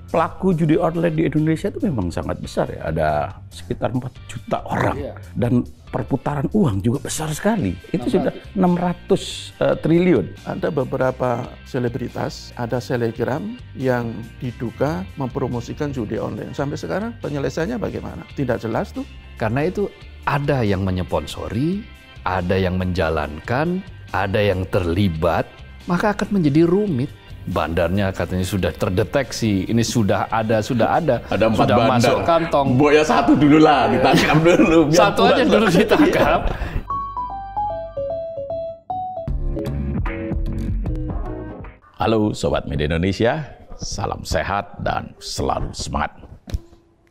Pelaku judi online di Indonesia itu memang sangat besar ya. Ada sekitar 4 juta orang. Dan perputaran uang juga besar sekali. Itu sudah 600 triliun. Ada beberapa selebritas, ada selebgram yang diduga mempromosikan judi online. Sampai sekarang penyelesaiannya bagaimana? Tidak jelas tuh. Karena itu ada yang menyponsori, ada yang menjalankan, ada yang terlibat, maka akan menjadi rumit. Bandarnya katanya sudah terdeteksi, ini sudah ada Ada 4 sudah bandar. masuk kantong. Boya 1 dulu lah, ditangkap dulu. Satu aja dulu ditangkap. Halo Sobat Media Indonesia, salam sehat dan selalu semangat.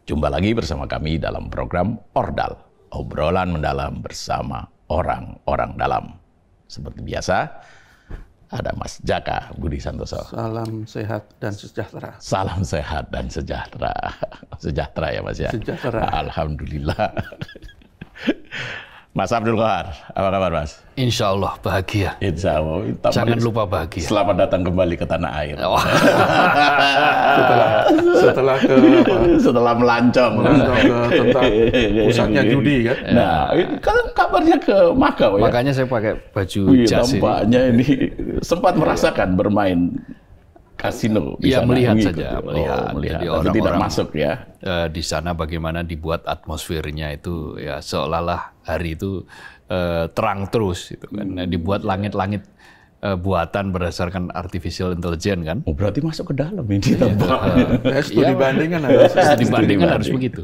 Jumpa lagi bersama kami dalam program Ordal, obrolan mendalam bersama orang-orang dalam. Seperti biasa, ada Mas Jaka Budi Santoso. Salam sehat dan sejahtera. Salam sehat dan sejahtera. Sejahtera ya Mas ya? Sejahtera. Alhamdulillah. Mas Abdul Qahar, apa kabar Mas? Insya Allah bahagia. Insya Allah. Jangan lupa bahagia. Selamat datang kembali ke tanah air. Setelah ke Setelah melancong ke tentang pusatnya judi kan. Nah, ini kan kabarnya ke Makau ya. Makanya saya pakai baju Wih, jas ini. tampaknya ini sempat merasakan bermain kasino di Iya, sana. melihat Gitu. saja, melihat. Melihat. Jadi Tapi tidak orang-orang masuk ya. Di sana bagaimana dibuat atmosfernya itu ya seolah-olah hari itu terang terus gitu kan. Dibuat langit-langit buatan berdasarkan artificial intelligence kan. Oh, berarti masuk ke dalam ini tempat. Studi banding kan harus. Studi banding kan harus banding. begitu.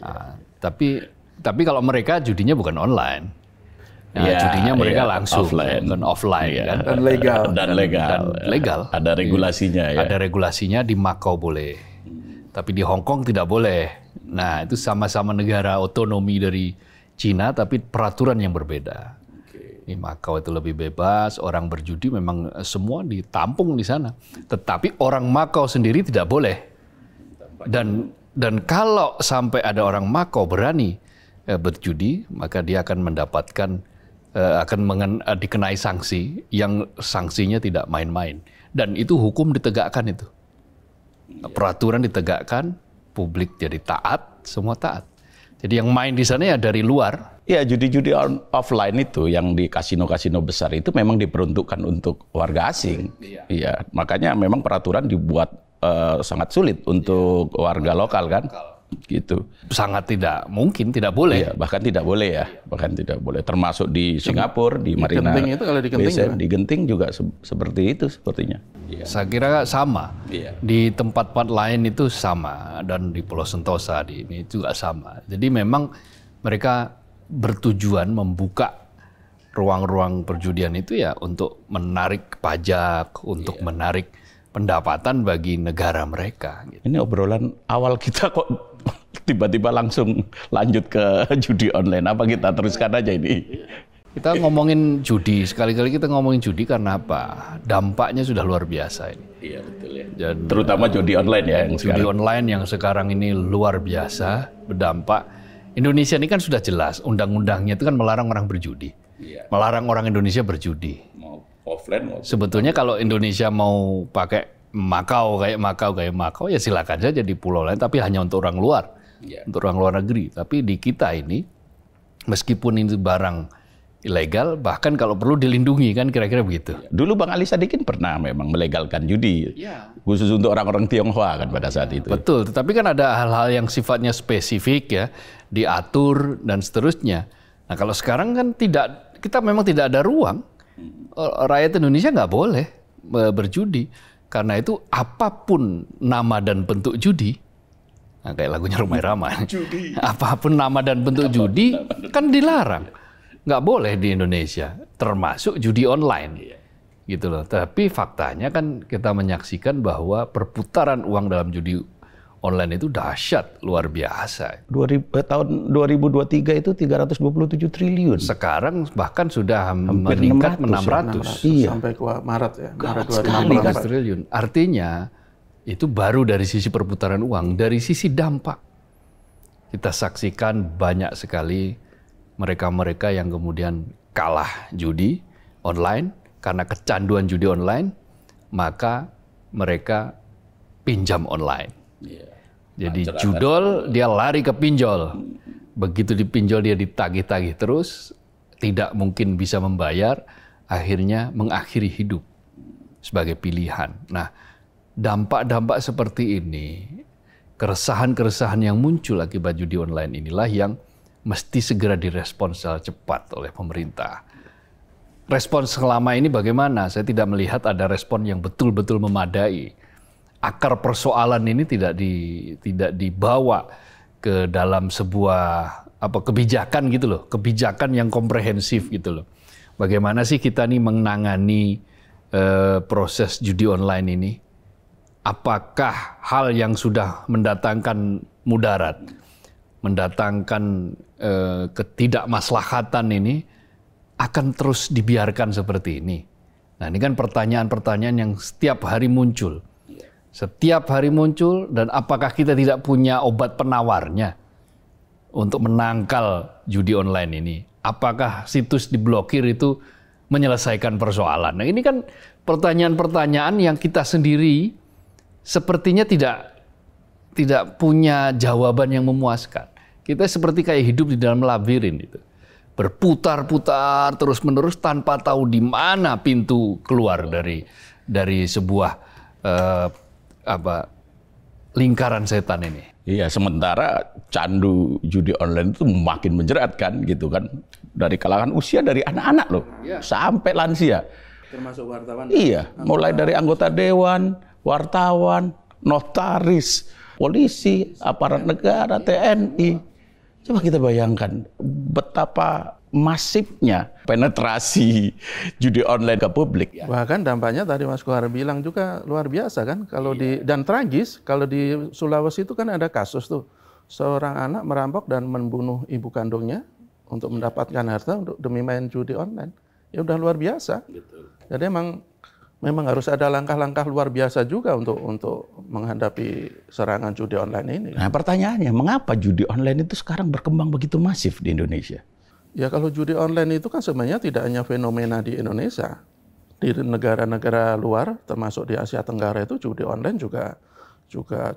Nah, tapi kalau mereka judinya bukan online. Nah, Ya, judinya mereka ya, langsung offline. bukan offline Iya. kan. Dan legal. Dan legal. Dan legal. Ada regulasinya ya. Ada regulasinya, di Makau boleh. Tapi di Hong Kong tidak boleh. Nah, itu sama-sama negara otonomi dari Cina, tapi peraturan yang berbeda. Di Makau itu lebih bebas, orang berjudi memang semua ditampung di sana. Tetapi orang Makau sendiri tidak boleh. Dan kalau sampai ada orang Makau berani berjudi, maka dia akan mendapatkan dikenai sanksi yang sanksinya tidak main-main. Dan itu hukum ditegakkan itu. Peraturan ditegakkan, publik jadi taat, semua taat. Jadi yang main di sana ya dari luar. Ya, judi-judi offline itu yang di kasino-kasino besar itu memang diperuntukkan untuk warga asing. Iya, makanya memang peraturan dibuat sangat sulit untuk warga lokal kan. Gitu. Sangat tidak mungkin, tidak boleh. Iya, bahkan tidak boleh ya. Bahkan tidak boleh. Termasuk di Singapura, di Marina. Genting itu kalau di Genting BSM, gimana? di Genting juga seperti itu sepertinya. Saya kira sama. Iya. Di tempat-tempat lain itu sama, dan di Pulau Sentosa di ini juga sama. Jadi memang mereka bertujuan membuka ruang-ruang perjudian itu ya untuk menarik pajak, untuk menarik pendapatan bagi negara mereka. Gitu. Ini obrolan awal kita kok tiba-tiba langsung lanjut ke judi online. Apa kita teruskan aja ini? Kita ngomongin judi, sekali-kali kita ngomongin judi karena apa? Dampaknya sudah luar biasa ini. Iya, betul ya. Dan Terutama judi online ya yang judi sekarang. online yang sekarang ini luar biasa berdampak. Indonesia ini kan sudah jelas, undang-undangnya itu kan melarang orang berjudi. Iya. Melarang orang Indonesia berjudi. Mau offline mau. Sebetulnya kalau Indonesia mau pakai Makau ya silakan saja di pulau lain, tapi hanya untuk orang luar. Iya. Untuk orang luar negeri. Tapi di kita ini, meskipun ini barang ilegal, bahkan kalau perlu dilindungi kan kira-kira begitu. Dulu Bang Ali Sadikin pernah memang melegalkan judi. Khusus untuk orang-orang Tionghoa kan pada saat itu. Betul, tetapi kan ada hal-hal yang sifatnya spesifik ya, diatur dan seterusnya. Nah kalau sekarang kan kita memang tidak ada ruang. Rakyat Indonesia nggak boleh berjudi. Karena itu apapun nama dan bentuk judi, nah, kayak lagunya Romai Rama, apapun nama dan bentuk judi kan dilarang. Nggak boleh di Indonesia, termasuk judi online. Gitu loh. Tapi faktanya kan kita menyaksikan bahwa perputaran uang dalam judi online itu dahsyat, luar biasa. Tahun 2023 itu 327 triliun. Sekarang bahkan sudah Hampir meningkat 600. 600. Iya. Sampai ke Maret ya. Maret sekali, 600 2024. triliun. Artinya itu baru dari sisi perputaran uang, dari sisi dampak. Kita saksikan banyak sekali mereka-mereka yang kemudian kalah judi online karena kecanduan judi online, maka mereka pinjam online. Jadi judol dia lari ke pinjol. Begitu dipinjol dia ditagih-tagih terus, tidak mungkin bisa membayar, akhirnya mengakhiri hidup sebagai pilihan. Nah, dampak-dampak seperti ini, keresahan-keresahan yang muncul akibat judi online inilah yang mesti segera direspons secara cepat oleh pemerintah. Respons selama ini bagaimana? Saya tidak melihat ada respon yang betul-betul memadai. Akar persoalan ini tidak dibawa ke dalam sebuah kebijakan gitu loh, kebijakan yang komprehensif gitu loh. Bagaimana sih kita nih menangani proses judi online ini? Apakah hal yang sudah mendatangkan mudarat, mendatangkan ketidakmaslahatan ini akan terus dibiarkan seperti ini? Nah, ini kan pertanyaan-pertanyaan yang setiap hari muncul. Setiap hari muncul, dan apakah kita tidak punya obat penawarnya untuk menangkal judi online ini? Apakah situs diblokir itu menyelesaikan persoalan? Nah, ini kan pertanyaan-pertanyaan yang kita sendiri sepertinya tidak punya jawaban yang memuaskan. Kita seperti kayak hidup di dalam labirin itu. Berputar-putar terus-menerus tanpa tahu di mana pintu keluar dari sebuah lingkaran setan ini. Iya, sementara candu judi online itu makin menjerat kan, gitu kan. Dari kalangan usia, dari anak-anak loh, sampai lansia. Termasuk wartawan. Iya, mulai dari anggota dewan, wartawan, notaris, polisi, aparat negara, TNI. Coba kita bayangkan betapa masifnya penetrasi judi online ke publik. Bahkan dampaknya tadi Mas Kohar bilang juga luar biasa kan, kalau dan tragis. Kalau di Sulawesi itu kan ada kasus tuh, seorang anak merampok dan membunuh ibu kandungnya untuk mendapatkan harta demi main judi online. Ya udah luar biasa. Jadi memang harus ada langkah-langkah luar biasa juga untuk menghadapi serangan judi online ini. Nah, pertanyaannya, mengapa judi online itu sekarang berkembang begitu masif di Indonesia? Ya, kalau judi online itu kan sebenarnya tidak hanya fenomena di Indonesia. Di negara-negara luar, termasuk di Asia Tenggara itu judi online juga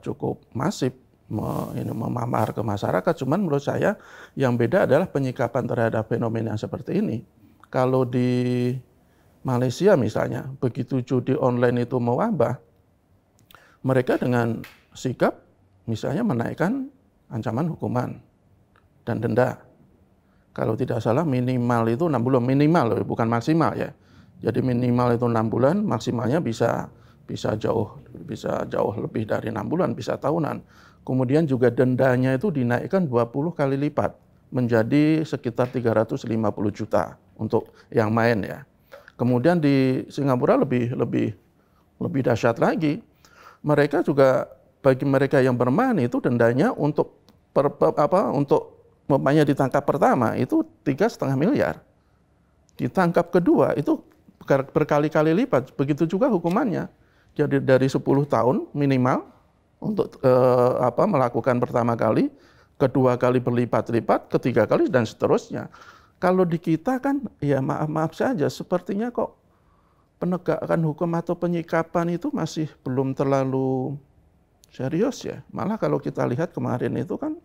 cukup masif memamar ke masyarakat. Cuman menurut saya yang beda adalah penyikapan terhadap fenomena seperti ini. Kalau di Malaysia misalnya, begitu judi online itu mewabah, mereka dengan sikap misalnya menaikkan ancaman hukuman dan denda. Kalau tidak salah minimal itu 6 bulan, minimal bukan maksimal ya. Jadi minimal itu 6 bulan, maksimalnya bisa jauh lebih dari 6 bulan, bisa tahunan. Kemudian juga dendanya itu dinaikkan 20 kali lipat menjadi sekitar 350 juta untuk yang main ya. Kemudian di Singapura lebih dahsyat lagi. Mereka juga, bagi mereka yang bermain itu dendanya untuk umpamanya ditangkap pertama itu 3,5 miliar. Ditangkap kedua itu berkali-kali lipat. Begitu juga hukumannya. Jadi dari 10 tahun minimal untuk melakukan pertama kali, kedua kali berlipat-lipat, ketiga kali dan seterusnya. Kalau di kita kan ya maaf saja, sepertinya kok penegakan hukum atau penyikapan itu masih belum terlalu serius ya. Malah kalau kita lihat kemarin itu kan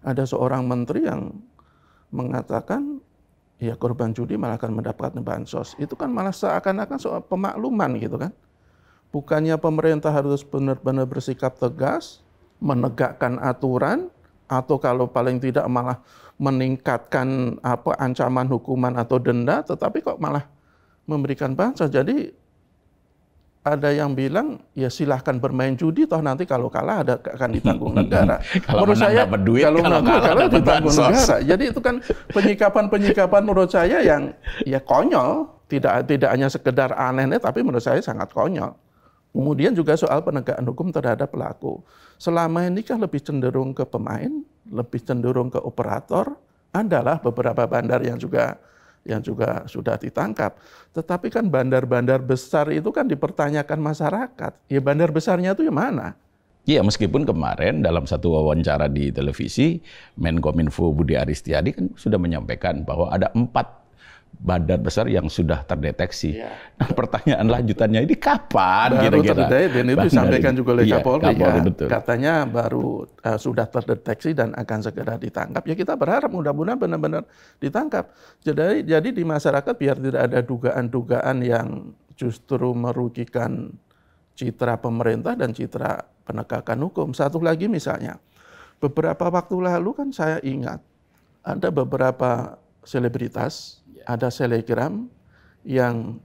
ada seorang menteri yang mengatakan ya korban judi malah akan mendapatkan bansos. Itu kan malah seakan-akan soal pemakluman gitu kan. Bukannya pemerintah harus benar-benar bersikap tegas, menegakkan aturan, atau kalau paling tidak malah meningkatkan ancaman hukuman atau denda, tetapi kok malah memberikan bansos. Jadi ada yang bilang ya silahkan bermain judi, toh nanti kalau kalah akan ditanggung negara. Kalau menurut saya dapat duit, kalau kalah ditanggung negara. Jadi itu kan penyikapan menurut saya yang ya konyol, tidak hanya sekedar aneh, tapi menurut saya sangat konyol. Kemudian juga soal penegakan hukum terhadap pelaku. Selama ini kan lebih cenderung ke pemain, lebih cenderung ke operator, adalah beberapa bandar yang juga sudah ditangkap. Tetapi kan bandar-bandar besar itu kan dipertanyakan masyarakat. Ya bandar besarnya itu yang mana? Iya, meskipun kemarin dalam satu wawancara di televisi, Menkominfo Budi Aristiadi kan sudah menyampaikan bahwa ada 4 badan besar yang sudah terdeteksi. Ya. Nah, pertanyaan lanjutannya ini kapan baru kira-kira? terdeteksi, dan itu disampaikan juga oleh Kapolri, ya. betul. Katanya baru sudah terdeteksi dan akan segera ditangkap. Ya kita berharap mudah-mudahan benar-benar ditangkap. Jadi di masyarakat biar tidak ada dugaan-dugaan yang justru merugikan citra pemerintah dan citra penegakan hukum. Satu lagi misalnya, beberapa waktu lalu kan saya ingat ada beberapa selebritas, ada selebgram yang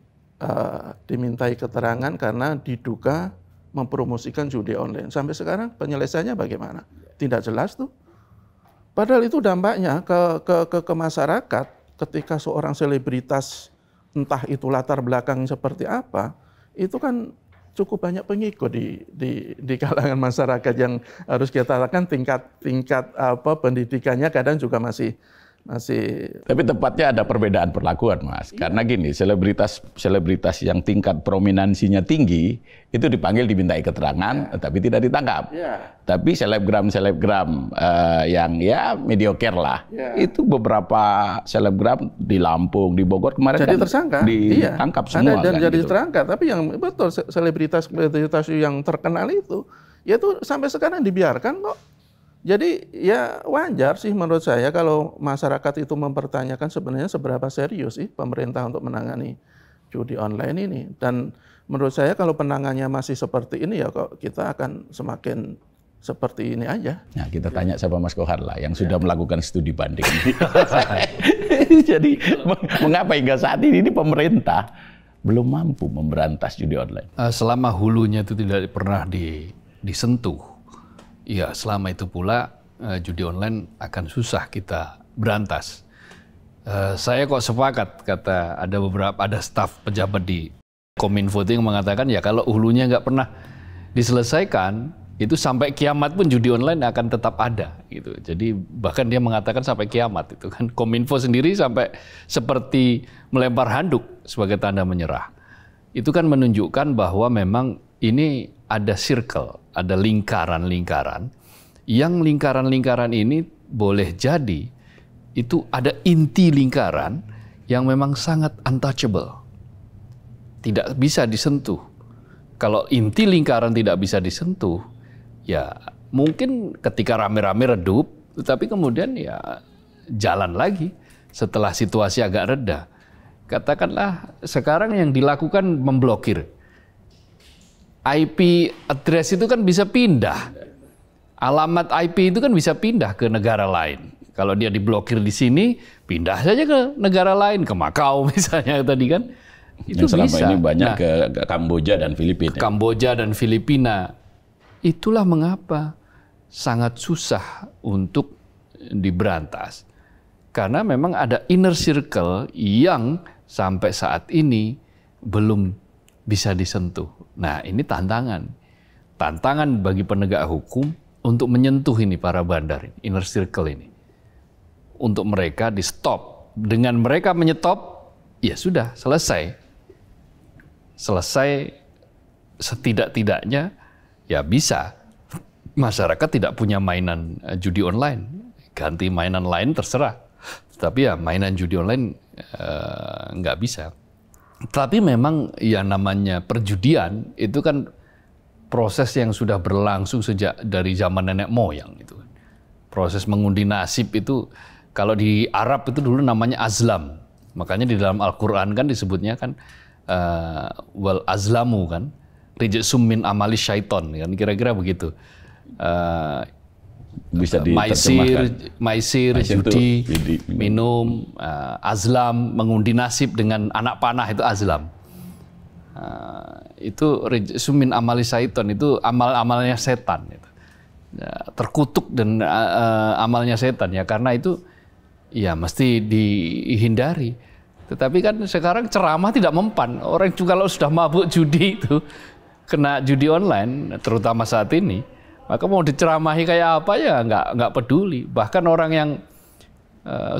dimintai keterangan karena diduga mempromosikan judi online. Sampai sekarang penyelesaiannya bagaimana? Tidak jelas tuh. Padahal itu dampaknya ke masyarakat ketika seorang selebritas, entah itu latar belakang seperti apa, itu kan cukup banyak pengikut di kalangan masyarakat yang harus kita katakan tingkat pendidikannya kadang juga masih. Tapi tepatnya ada perbedaan perlakuan, Mas. Iya. Karena gini, selebritas yang tingkat prominensinya tinggi itu dipanggil dimintai keterangan, tapi tidak ditangkap. Yeah. Tapi selebgram yang ya mediocre lah, itu beberapa selebgram di Lampung, di Bogor kemarin jadi kan tersangka, ditangkap semua. Dan kan, jadi gitu. tersangka. Tapi yang betul selebritas yang terkenal itu sampai sekarang dibiarkan kok. Jadi ya wajar sih menurut saya kalau masyarakat itu mempertanyakan sebenarnya seberapa serius sih pemerintah untuk menangani judi online ini. Dan menurut saya kalau penanganannya masih seperti ini ya kok kita akan semakin seperti ini aja. Nah, kita tanya sama Mas Kohar lah yang sudah melakukan studi banding. Jadi mengapa hingga saat ini pemerintah belum mampu memberantas judi online? Selama hulunya itu tidak pernah disentuh. Ya, selama itu pula judi online akan susah kita berantas. Saya kok sepakat, kata ada staf pejabat di Kominfo yang mengatakan ya kalau hulunya nggak pernah diselesaikan, itu sampai kiamat pun judi online akan tetap ada. Gitu. Jadi bahkan dia mengatakan sampai kiamat itu kan. Kominfo sendiri sampai seperti melempar handuk sebagai tanda menyerah. Itu kan menunjukkan bahwa memang ini ada circle, ada lingkaran-lingkaran, yang lingkaran-lingkaran ini boleh jadi itu ada inti lingkaran yang memang sangat untouchable, tidak bisa disentuh. Kalau inti lingkaran tidak bisa disentuh, ya mungkin ketika rame-rame redup, tetapi kemudian ya jalan lagi setelah situasi agak reda. Katakanlah sekarang yang dilakukan memblokir. IP address itu kan bisa pindah. Alamat IP itu kan bisa pindah ke negara lain. Kalau dia diblokir di sini, pindah saja ke negara lain, ke Makau misalnya tadi kan. Itu yang selama bisa. ini banyak ke Kamboja dan Filipina. Kamboja dan Filipina. Itulah mengapa sangat susah untuk diberantas. Karena memang ada inner circle yang sampai saat ini belum bisa disentuh. Nah, ini tantangan. Tantangan bagi penegak hukum untuk menyentuh ini para bandar, inner circle ini. Untuk mereka di stop. Dengan mereka menyetop, ya sudah, selesai. Selesai setidak-tidaknya, ya bisa. Masyarakat tidak punya mainan judi online. Ganti mainan lain terserah. Tapi ya mainan judi online nggak bisa. Tapi memang yang namanya perjudian itu kan proses yang sudah berlangsung sejak dari zaman nenek moyang itu. Proses mengundi nasib itu kalau di Arab itu dulu namanya azlam. Makanya di dalam Al-Qur'an kan disebutnya kan wal azlamu kan, rijsum min amali syaiton kan, kira-kira begitu. Bisa diterjemahkan. Maisir, judi, minum, azlam, mengundi nasib dengan anak panah itu azlam. Itu sumin amali syaiton, itu amal-amalnya setan. Itu. Terkutuk dan amalnya setan ya, karena itu ya mesti dihindari. Tetapi kan sekarang ceramah tidak mempan. Orang juga kalau sudah mabuk judi itu kena judi online, terutama saat ini, maka mau diceramahi kayak apa ya nggak peduli. Bahkan orang yang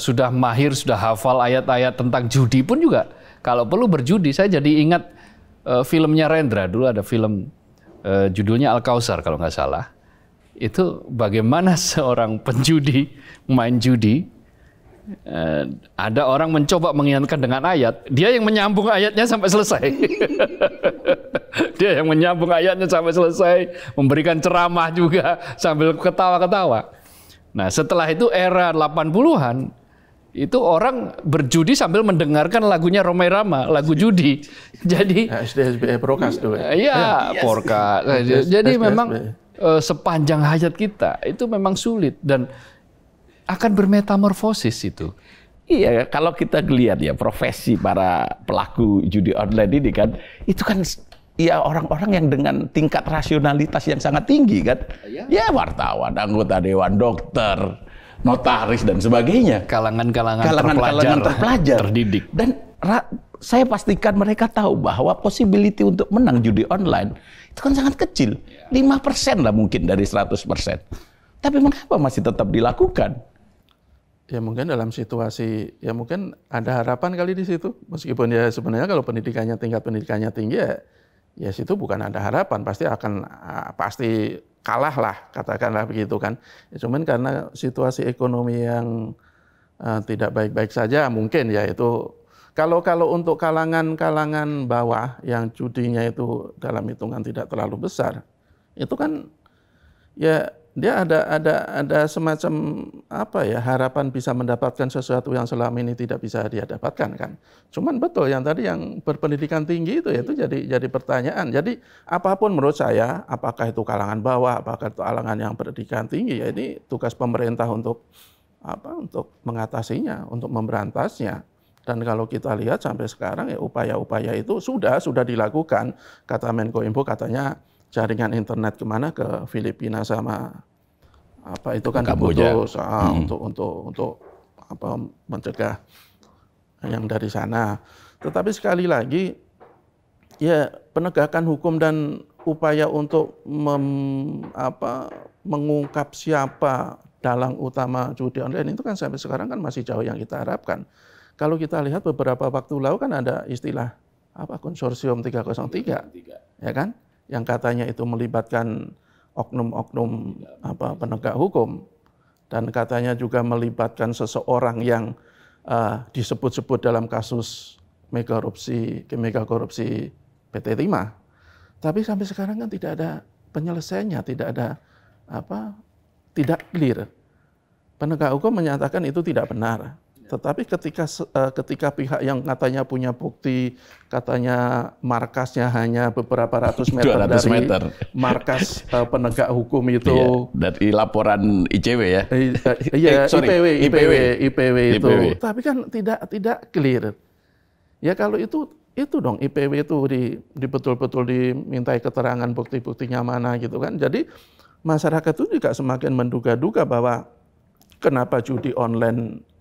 sudah mahir, sudah hafal ayat-ayat tentang judi pun juga kalau perlu berjudi. Saya jadi ingat filmnya Rendra, dulu ada film judulnya Al-Kautsar kalau nggak salah. Itu bagaimana seorang penjudi main judi Ada orang mencoba mengingatkan dengan ayat, dia yang menyambung ayatnya sampai selesai. Dia yang menyambung ayatnya sampai selesai, memberikan ceramah juga sambil ketawa-ketawa. Nah, setelah itu era 80-an, itu orang berjudi sambil mendengarkan lagunya Romai Rama, lagu judi. Jadi SDSB Prokas dulu. Iya, Prokas. Jadi memang sepanjang hayat kita itu memang sulit dan akan bermetamorfosis itu. Iya, kalau kita lihat ya profesi para pelaku judi online ini kan, itu kan ya orang-orang yang dengan tingkat rasionalitas yang sangat tinggi kan. Ya wartawan, anggota dewan, dokter, notaris dan sebagainya. Kalangan-kalangan terpelajar, terdidik. Dan saya pastikan mereka tahu bahwa possibility untuk menang judi online itu kan sangat kecil. 5% lah mungkin dari 100%. Tapi mengapa masih tetap dilakukan? Ya mungkin dalam situasi, ya mungkin ada harapan kali di situ. Meskipun ya sebenarnya kalau tingkat pendidikannya tinggi ya situ bukan ada harapan, pasti kalah lah, katakanlah begitu kan. Ya, cuman karena situasi ekonomi yang tidak baik-baik saja mungkin ya itu. Kalau untuk kalangan bawah yang judinya itu dalam hitungan tidak terlalu besar, itu kan ya dia ada semacam harapan bisa mendapatkan sesuatu yang selama ini tidak bisa dia dapatkan kan. Cuman betul yang tadi yang berpendidikan tinggi itu jadi pertanyaan. Jadi apapun menurut saya, apakah itu kalangan bawah, apakah itu kalangan yang berpendidikan tinggi, ya ini tugas pemerintah untuk mengatasinya, untuk memberantasnya. Dan kalau kita lihat sampai sekarang ya upaya-upaya itu sudah dilakukan. Kata Menkominfo katanya jaringan internet kemana, ke Filipina sama itu kan diputus untuk mencegah yang dari sana. Tetapi sekali lagi ya penegakan hukum dan upaya untuk mengungkap siapa dalang utama judi online itu kan sampai sekarang kan masih jauh yang kita harapkan. Kalau kita lihat beberapa waktu lalu kan ada istilah konsorsium 303 ya kan, yang katanya itu melibatkan oknum-oknum penegak hukum dan katanya juga melibatkan seseorang yang disebut-sebut dalam kasus mega korupsi PT Timah. Tapi sampai sekarang kan tidak ada penyelesaiannya, tidak clear. Penegak hukum menyatakan itu tidak benar. Tetapi ketika pihak yang katanya punya bukti, katanya markasnya hanya beberapa ratus meter dari markas penegak hukum itu. Iya, dari laporan ICW ya? Iya, IPW itu. Tapi kan tidak clear. Ya kalau itu dong, IPW itu betul-betul dimintai keterangan bukti-buktinya mana gitu kan. Jadi masyarakat itu juga semakin menduga-duga bahwa kenapa judi online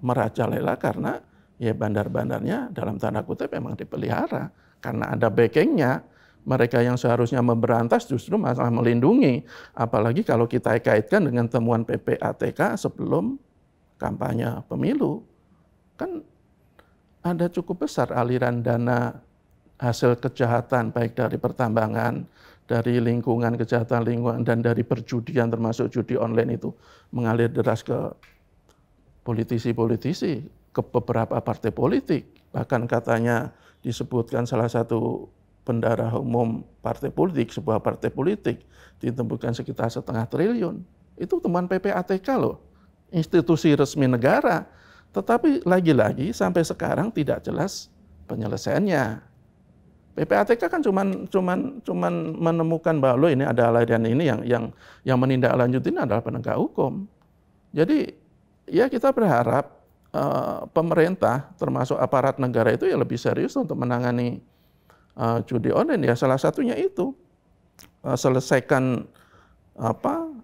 merajalela, karena ya bandar-bandarnya dalam tanda kutip memang dipelihara karena ada backingnya. Mereka yang seharusnya memberantas justru masalah melindungi, apalagi kalau kita kaitkan dengan temuan PPATK sebelum kampanye pemilu, kan ada cukup besar aliran dana hasil kejahatan baik dari pertambangan, dari kejahatan lingkungan, dan dari perjudian termasuk judi online itu mengalir deras ke politisi-politisi, ke beberapa partai politik. Bahkan katanya disebutkan salah satu bendahara umum partai politik, sebuah partai politik, ditemukan sekitar 0,5 triliun. Itu temuan PPATK loh, institusi resmi negara. Tetapi lagi-lagi sampai sekarang tidak jelas penyelesaiannya. PPATK kan cuman menemukan bahwa ini ada aliran ini yang menindaklanjuti ini adalah penegak hukum. Jadi ya kita berharap pemerintah termasuk aparat negara itu ya lebih serius untuk menangani judi online. Ya salah satunya itu selesaikan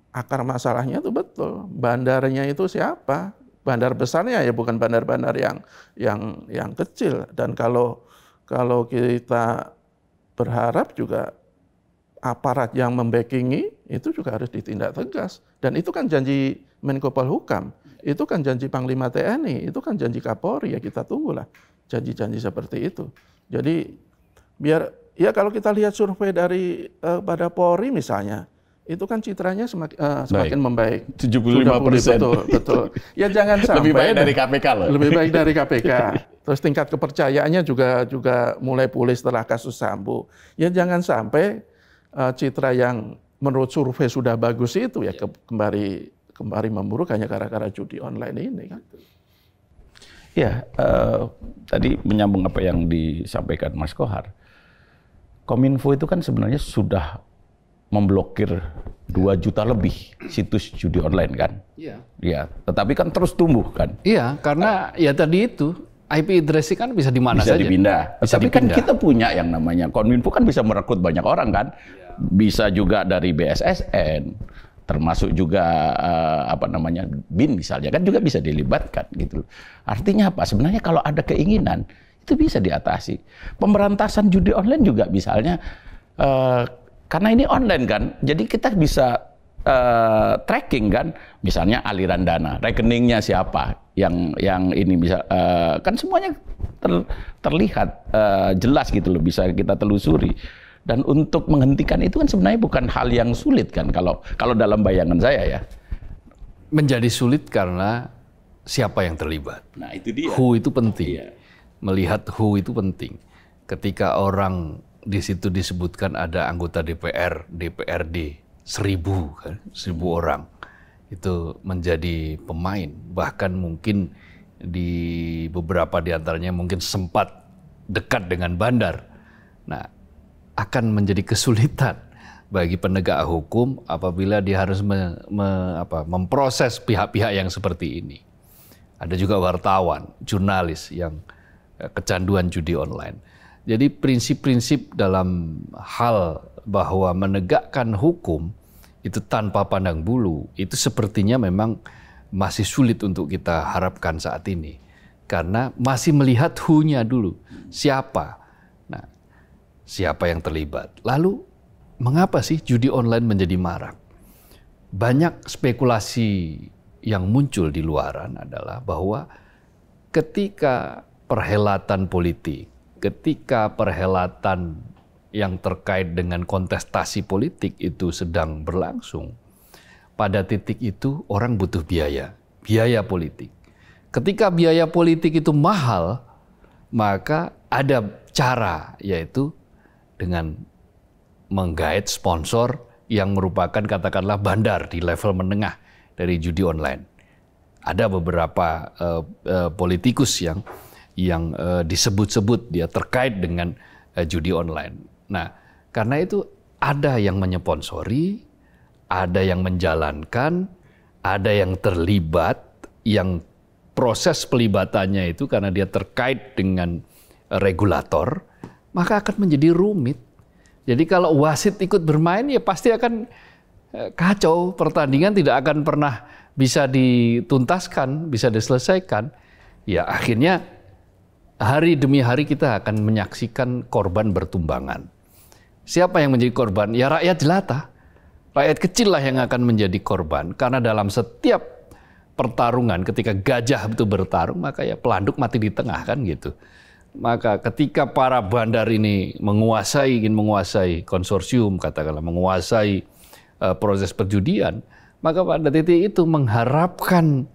akar masalahnya itu betul. Bandarnya itu siapa? Bandar besarnya ya bukan bandar-bandar yang kecil. Dan kalau kita berharap juga aparat yang membackingi itu juga harus ditindak tegas. Dan itu kan janji Menko Polhukam, itu kan janji Panglima TNI, itu kan janji Kapolri, ya kita tunggulah janji-janji seperti itu. Jadi biar ya kalau kita lihat survei dari pada Polri misalnya, itu kan citranya semakin membaik. 75%. Betul. Ya jangan sampai lebih baik dari KPK loh. Lebih baik dari KPK. Terus tingkat kepercayaannya juga mulai pulih setelah kasus Sambo. Ya jangan sampai citra yang menurut survei sudah bagus itu ya kembali memburuk hanya gara-gara judi online ini kan. Ya, tadi menyambung apa yang disampaikan Mas Kohar. Kominfo itu kan sebenarnya sudah memblokir 2 juta lebih situs judi online kan? Iya. Ya, tetapi kan terus tumbuh kan? Iya, karena ya tadi itu IP address kan bisa di mana saja. Dipindah. Bisa tapi dipindah. Kan kita punya yang namanya Kominfo kan bisa merekrut banyak orang kan? Iya. Bisa juga dari BSSN, termasuk juga BIN misalnya kan juga bisa dilibatkan gitu. Artinya apa? Sebenarnya kalau ada keinginan itu bisa diatasi. Pemberantasan judi online juga misalnya karena ini online kan, jadi kita bisa tracking kan, misalnya aliran dana, rekeningnya siapa, yang ini bisa kan semuanya terlihat jelas gitu loh, bisa kita telusuri. Dan untuk menghentikan itu kan sebenarnya bukan hal yang sulit kan, kalau dalam bayangan saya ya. Menjadi sulit karena siapa yang terlibat. Nah itu dia. Who itu penting. Iya. Melihat who itu penting. Ketika orang di situ disebutkan ada anggota DPR, DPRD 1.000 kan, 1.000 orang itu menjadi pemain, bahkan mungkin di beberapa diantaranya mungkin sempat dekat dengan bandar. Nah, akan menjadi kesulitan bagi penegak hukum apabila dia harus memproses pihak-pihak yang seperti ini. Ada juga wartawan, jurnalis yang kecanduan judi online. Jadi prinsip-prinsip dalam hal bahwa menegakkan hukum itu tanpa pandang bulu, itu sepertinya memang masih sulit untuk kita harapkan saat ini. Karena masih melihat who-nya dulu, siapa. Nah, siapa yang terlibat. Lalu, mengapa sih judi online menjadi marak? Banyak spekulasi yang muncul di luaran adalah bahwa ketika perhelatan politik, ketika perhelatan yang terkait dengan kontestasi politik itu sedang berlangsung, pada titik itu orang butuh biaya politik. Ketika biaya politik itu mahal, maka ada cara, yaitu dengan menggait sponsor yang merupakan katakanlah bandar di level menengah dari judi online. Ada beberapa politikus yang disebut-sebut dia terkait dengan judi online. Nah, karena itu ada yang menyponsori, ada yang menjalankan, ada yang terlibat, yang proses pelibatannya itu karena dia terkait dengan regulator, maka akan menjadi rumit. Jadi kalau wasit ikut bermain ya pasti akan kacau, pertandingan tidak akan pernah bisa dituntaskan, bisa diselesaikan. Ya akhirnya hari demi hari kita akan menyaksikan korban bertumbangan. Siapa yang menjadi korban? Ya rakyat jelata. Rakyat kecil lah yang akan menjadi korban. Karena dalam setiap pertarungan ketika gajah itu bertarung, maka ya pelanduk mati di tengah kan gitu. Maka ketika para bandar ini ingin menguasai konsorsium, katakanlah menguasai proses perjudian, maka pada titik itu mengharapkan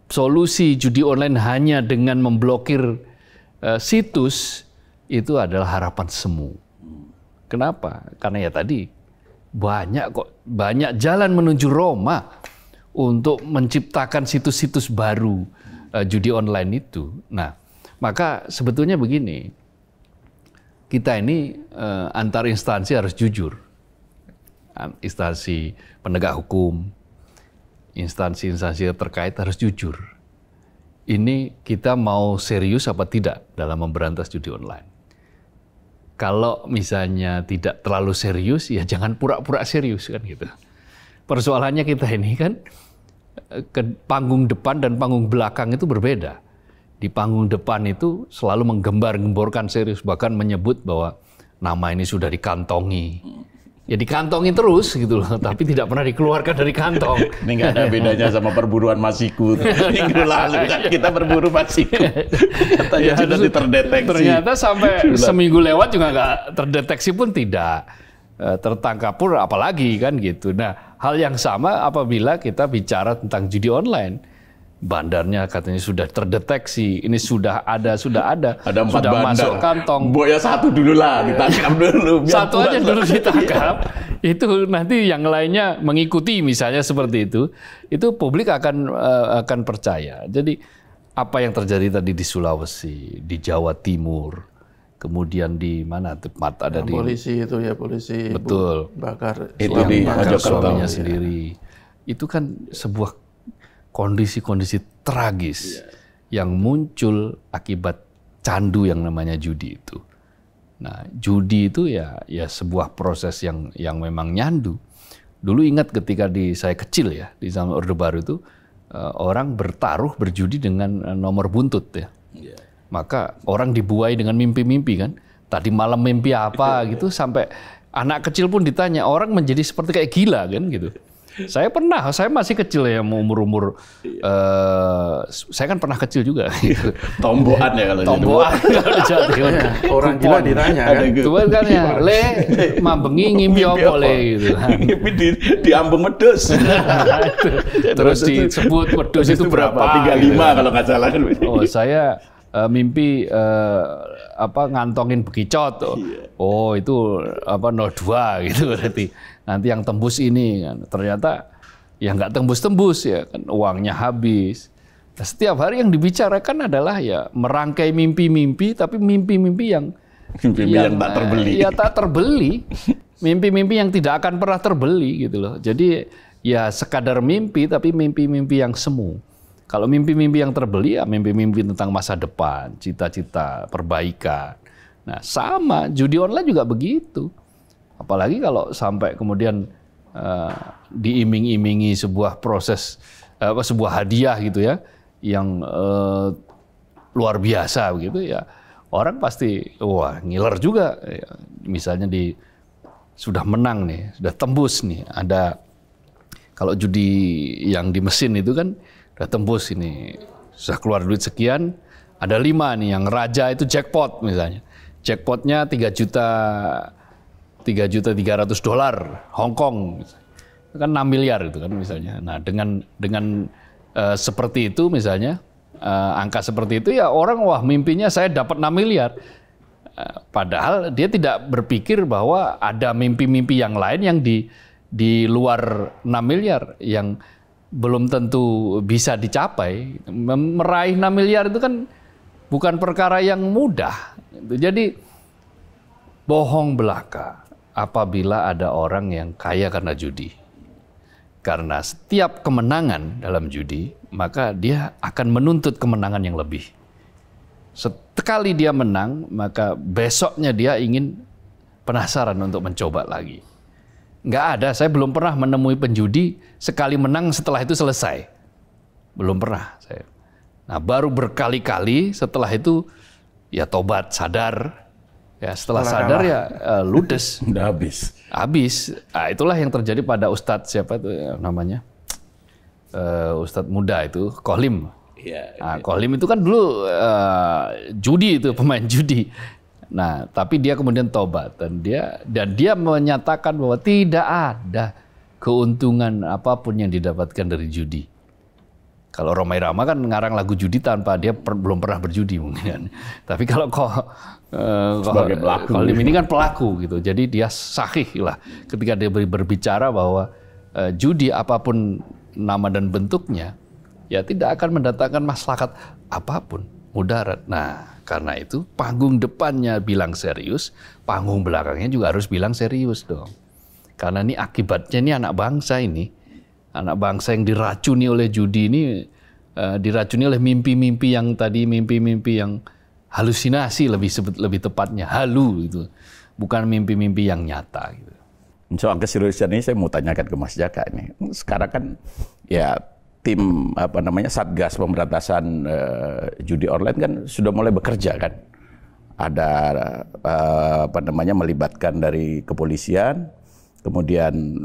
solusi judi online hanya dengan memblokir situs itu adalah harapan semu. Kenapa? Karena ya tadi banyak jalan menuju Roma untuk menciptakan situs-situs baru judi online itu. Nah, maka sebetulnya begini, kita ini antar instansi harus jujur. Instansi penegak hukum, instansi-instansi terkait harus jujur. Ini kita mau serius apa tidak dalam memberantas judi online. Kalau misalnya tidak terlalu serius, ya jangan pura-pura serius kan gitu. Persoalannya kita ini kan ke panggung depan dan panggung belakang itu berbeda. Di panggung depan itu selalu menggembar-gemborkan serius, bahkan menyebut bahwa nama ini sudah dikantongi. Ya dikantongi terus gitu loh, tapi tidak pernah dikeluarkan dari kantong. Ini nggak ada bedanya sama perburuan masiku. Minggu lalu kan kita berburu masiku. Katanya sudah terdeteksi. Ternyata sampai seminggu lewat juga nggak terdeteksi pun tidak. tertangkap pun apalagi kan gitu. Nah, hal yang sama apabila kita bicara tentang judi online. Bandarnya katanya sudah terdeteksi, ini sudah ada Ada 4 sudah bandar. masuk kantong. Boya 1 dulu lah, ditangkap dulu. biar Satu aja puas. dulu ditangkap, itu nanti yang lainnya mengikuti misalnya seperti itu publik akan percaya. Jadi apa yang terjadi tadi di Sulawesi, di Jawa Timur, kemudian di mana tempat ada di polisi itu ya, polisi betul bakar Itu yang di bakar Mojokerto. suaminya sendiri. Itu kan sebuah kondisi-kondisi tragis yang muncul akibat candu yang namanya judi itu. Nah, judi itu ya sebuah proses yang memang nyandu. Dulu ingat ketika saya kecil ya, di zaman Orde Baru itu orang bertaruh berjudi dengan nomor buntut ya. Maka orang dibuai dengan mimpi-mimpi kan. Tadi malam mimpi apa gitu, sampai anak kecil pun ditanya, orang menjadi seperti kayak gila kan gitu. Saya masih kecil ya, umur saya kan pernah kecil juga. Gitu. Tomboan ya kalau Tomboan kalau Jawa Timur. orang gila ditanya kan. Itu kan ya, le mambengi ngimpi apa le gitu. Ngimpi di Ambung Wedhus. Terus disebut wedhus itu berapa? 35 gitu. kalau nggak salah kan. Oh, saya mimpi ngantongin bekicot. Oh, itu 02 gitu berarti. Nanti yang tembus ini kan. Ternyata ya nggak tembus-tembus ya kan, uangnya habis. Nah, setiap hari yang dibicarakan adalah ya merangkai mimpi-mimpi, tapi mimpi-mimpi yang yang tak terbeli. Ya tak terbeli. Mimpi-mimpi yang tidak akan pernah terbeli gitu loh. Jadi ya sekadar mimpi, tapi mimpi-mimpi yang semu. Kalau mimpi-mimpi yang terbeli ya mimpi-mimpi tentang masa depan, cita-cita, perbaikan. Nah, sama judi online juga begitu. Apalagi kalau sampai kemudian diiming-imingi sebuah proses, sebuah hadiah gitu ya, yang luar biasa begitu ya, orang pasti wah ngiler juga. Misalnya sudah menang nih, sudah tembus nih, ada kalau judi yang di mesin itu kan udah tembus ini, sudah keluar duit sekian, ada 5 nih yang raja itu jackpot misalnya, jackpotnya $3.300.000 Hong Kong, itu kan 6 miliar itu kan misalnya. Nah dengan seperti itu misalnya, angka seperti itu ya orang wah mimpinya saya dapat 6 miliar. Padahal dia tidak berpikir bahwa ada mimpi-mimpi yang lain yang di luar 6 miliar yang belum tentu bisa dicapai. Meraih 6 miliar itu kan bukan perkara yang mudah. Jadi bohong belaka apabila ada orang yang kaya karena judi. Karena setiap kemenangan dalam judi, maka dia akan menuntut kemenangan yang lebih. Sekali dia menang, maka besoknya dia ingin penasaran untuk mencoba lagi. Nggak ada, saya belum pernah menemui penjudi sekali menang setelah itu selesai. Belum pernah saya. Nah, baru berkali-kali setelah itu ya tobat, sadar. Ya, setelah sadar ya ludes. Udah habis. Habis. Nah, itulah yang terjadi pada Ustadz siapa itu namanya? Ustadz muda itu, Kohlim. Nah, Kohlim itu kan dulu judi itu, pemain judi. Nah, tapi dia kemudian tobat dan dia menyatakan bahwa tidak ada keuntungan apapun yang didapatkan dari judi. Kalau Romai Rama kan ngarang lagu judi tanpa dia belum pernah berjudi mungkin. Tapi kalau sebagai pelaku, Kohlim ini kan pelaku gitu. Jadi dia sahih lah ketika dia berbicara bahwa judi apapun nama dan bentuknya ya tidak akan mendatangkan maslahat apapun, mudarat. Nah, karena itu panggung depannya bilang serius, panggung belakangnya juga harus bilang serius dong. Karena ini akibatnya ini anak bangsa ini. Anak bangsa yang diracuni oleh judi ini, diracuni oleh mimpi-mimpi yang tadi, mimpi-mimpi yang halusinasi lebih tepatnya, halu itu, bukan mimpi-mimpi yang nyata. Gitu. Soal keseriusan ini saya mau tanyakan ke Mas Jaka ini. Sekarang kan ya tim Satgas Pemberantasan Judi Online kan sudah mulai bekerja kan. Ada melibatkan dari kepolisian, kemudian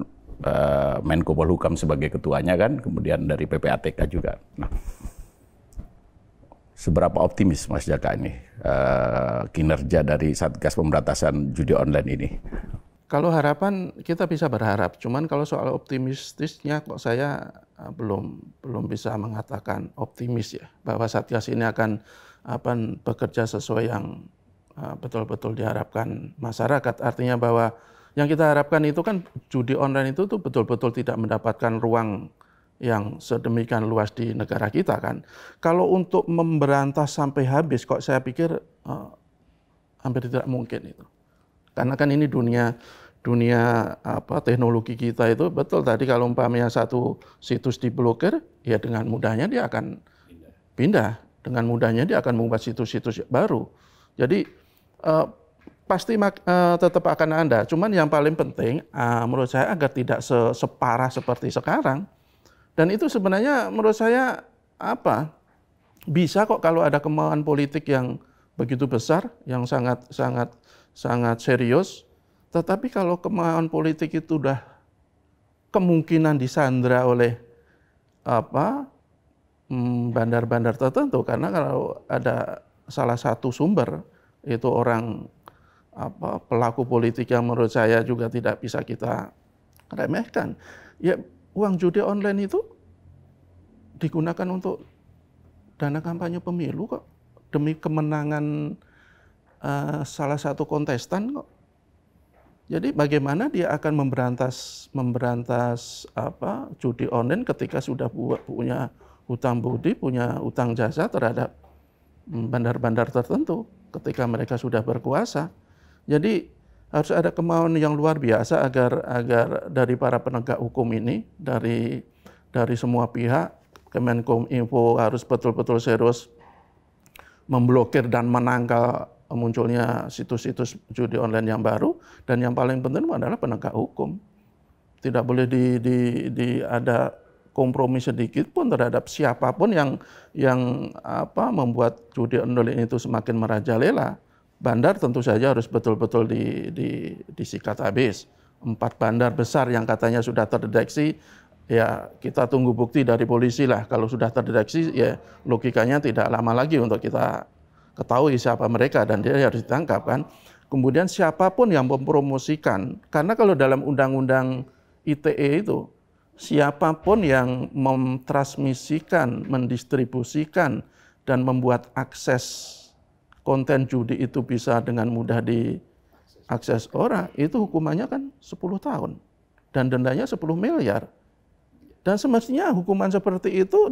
Menko Polhukam sebagai ketuanya kan, kemudian dari PPATK juga. Nah, seberapa optimis Mas Jaka ini kinerja dari Satgas Pemberantasan Judi Online ini? Kalau harapan kita bisa berharap, cuman kalau soal optimistisnya kok saya belum bisa mengatakan optimis ya, bahwa Satgas ini akan bekerja sesuai yang betul-betul diharapkan masyarakat. Artinya bahwa yang kita harapkan itu kan judi online itu tuh betul-betul tidak mendapatkan ruang yang sedemikian luas di negara kita kan. Kalau untuk memberantas sampai habis kok saya pikir hampir tidak mungkin itu. Karena kan ini dunia teknologi kita itu betul tadi kalau umpamanya satu situs diblokir, ya dengan mudahnya dia akan pindah, dengan mudahnya dia akan membuat situs-situs baru. Jadi pasti tetap akan ada. Cuman yang paling penting menurut saya agar tidak separah seperti sekarang. Dan itu sebenarnya menurut saya bisa kok kalau ada kemauan politik yang begitu besar, yang sangat serius. Tetapi kalau kemauan politik itu sudah kemungkinan disandra oleh bandar-bandar tertentu, karena kalau ada salah satu sumber itu orang pelaku politik yang menurut saya juga tidak bisa kita remehkan. Ya uang judi online itu digunakan untuk dana kampanye pemilu kok, demi kemenangan salah satu kontestan kok. Jadi bagaimana dia akan memberantas judi online ketika sudah punya hutang budi, punya hutang jasa terhadap bandar-bandar tertentu ketika mereka sudah berkuasa. Jadi harus ada kemauan yang luar biasa agar dari para penegak hukum ini, dari semua pihak, Kemenkominfo harus betul-betul serius memblokir dan menangkal munculnya situs-situs judi online yang baru, dan yang paling penting adalah penegak hukum. Tidak boleh ada kompromi sedikit pun terhadap siapapun yang membuat judi online itu semakin merajalela. Bandar tentu saja harus betul-betul disikat habis. 4 bandar besar yang katanya sudah terdeteksi, ya kita tunggu bukti dari polisi lah. Kalau sudah terdeteksi, ya logikanya tidak lama lagi untuk kita ketahui siapa mereka dan dia harus ditangkap kan. Kemudian siapapun yang mempromosikan, karena kalau dalam undang-undang ITE itu siapapun yang mentransmisikan, mendistribusikan dan membuat akses konten judi itu bisa dengan mudah diakses orang, itu hukumannya kan 10 tahun dan dendanya 10 miliar. Dan semestinya hukuman seperti itu